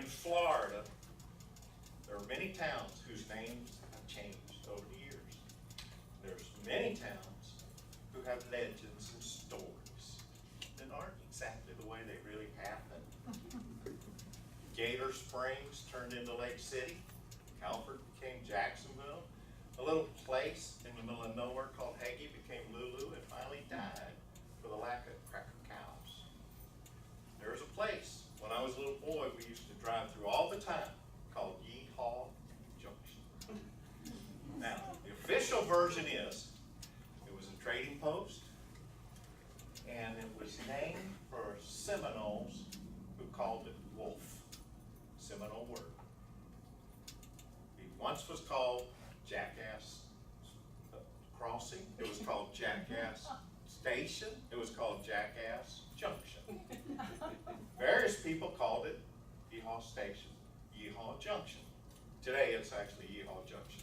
In Florida, there are many towns whose names have changed over the years. There's many towns who have legends and stories that aren't exactly the way they really happened. Gator Springs turned into Lake City. Calvert became Jacksonville. A little place in the middle of nowhere called Hagee became Lulu and finally died for the lack of cracker cows. There was a place when I was a little boy we used to drive through all the time called Yeehaw Junction. Now, the official version is it was a trading post and it was named for Seminoles who called it Wolf. Seminole word. It once was called Jackass Crossing. It was called Jackass Station. It was called Jackass Junction. Various people called it Yeehaw Station, Yeehaw Junction. Today it's actually Yeehaw Junction.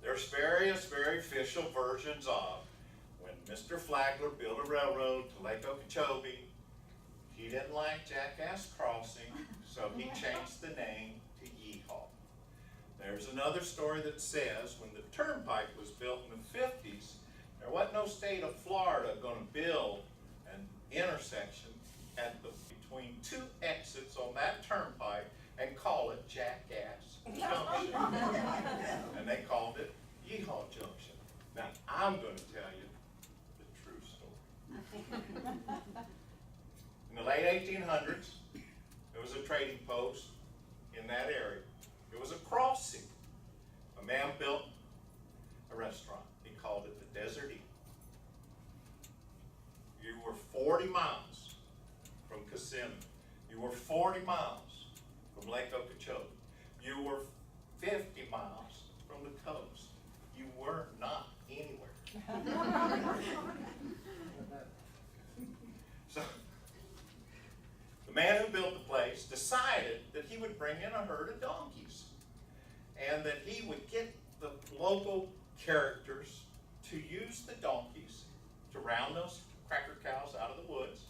There's various very official versions of when Mr. Flagler built a railroad to Lake Okeechobee. He didn't like Jackass Crossing, so he changed the name to Yeehaw. There's another story that says when the turnpike was built in the 50s, there wasn't no state of Florida going to build an intersection between two exits on that turnpike and call it Jackass Junction. And they called it Yeehaw Junction. Now, I'm going to tell you the true story. In the late 1800s, there was a trading post in that area. It was a crossing. A man built a restaurant. He called it the Desert Inn. You were 40 miles from Kissimmee. You were 40 miles from Lake Okeechobee. You were 50 miles from the coast. You were not anywhere. So, the man who built the place decided that he would bring in a herd of donkeys and that he would get the local characters to use the donkeys to round those cracker cows out of the woods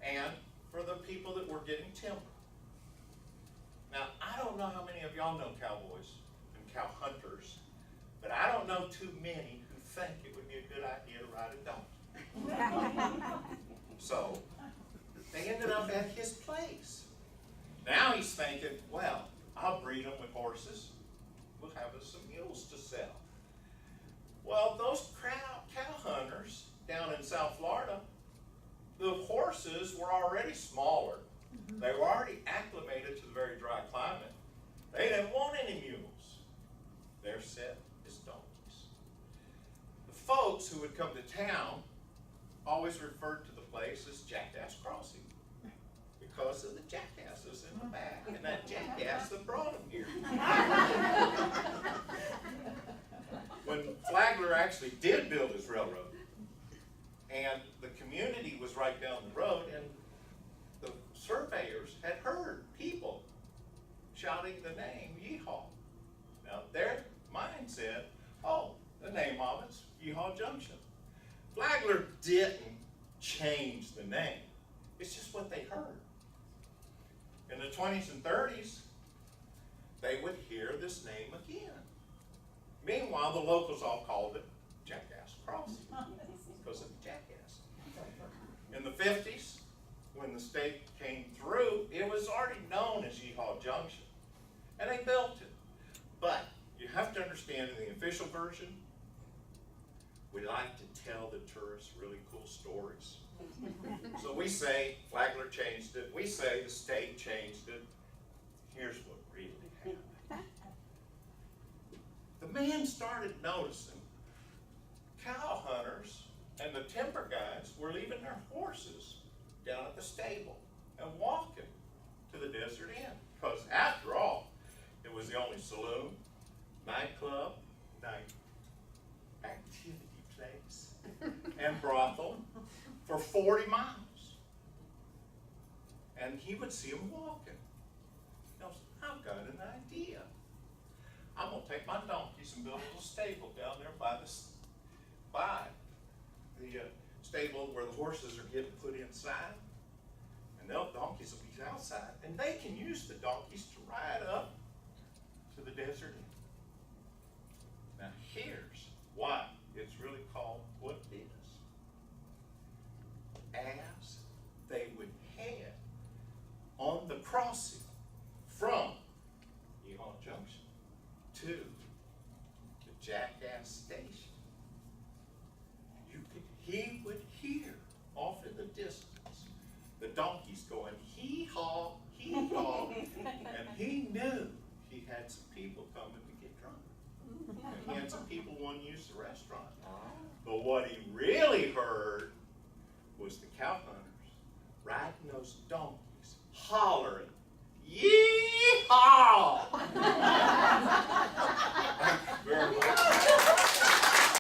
and for the people that were getting timber. Now, I don't know how many of y'all know cowboys and cow hunters, but I don't know too many who think it would be a good idea to ride a donkey. So, they ended up at his place. Now he's thinking, well, I'll breed them with horses. We'll have us some mules to sell. Well, those cow hunters down in South Florida, the horses were already smaller. They were already acclimated to the very dry climate. They didn't want any mules. They're set as donkeys. The folks who would come to town always referred to the place as Jackass Crossing because of the jackasses in the back and that jackass that brought them here. When Flagler actually did build his railroad and the community was right down the road and the surveyors had heard people shouting the name Yeehaw. Now their mind said, oh, the name of it's Yeehaw Junction. Flagler didn't change the name. It's just what they heard. In the 20s and 30s, they would hear this name again. Meanwhile, the locals all called it Jackass Crossing because of the jackass. In the 50s, when the state came through, it was already known as Yeehaw Junction, and they built it. But you have to understand, in the official version, we like to tell the tourists really cool stories. So we say Flagler changed it. We say the state changed it. Here's what really happened. The man started noticing cow hunters and the timber guys were leaving their horses down at the stable and walking to the Desert Inn. Because after all, it was the only saloon, nightclub, night activity place, and brothel for 40 miles. And he would see them walking. He goes, I've got an idea. I'm going to take my donkeys and build a little stable down there by the stable where the horses are getting put inside. And the donkeys will be outside. And they can use used the donkeys to ride up to the desert. Now here's why it's really called what it is. As they would head on the crossing from Yeehaw Junction to the Jackass Station, he would hear off in the distance the donkeys going hee-haw, hee-haw, and he knew he had some people coming to get drunk. And he had some people wanting to use the restaurant. But what he really heard was the cow hunters riding those donkeys, hollering, yee-haw!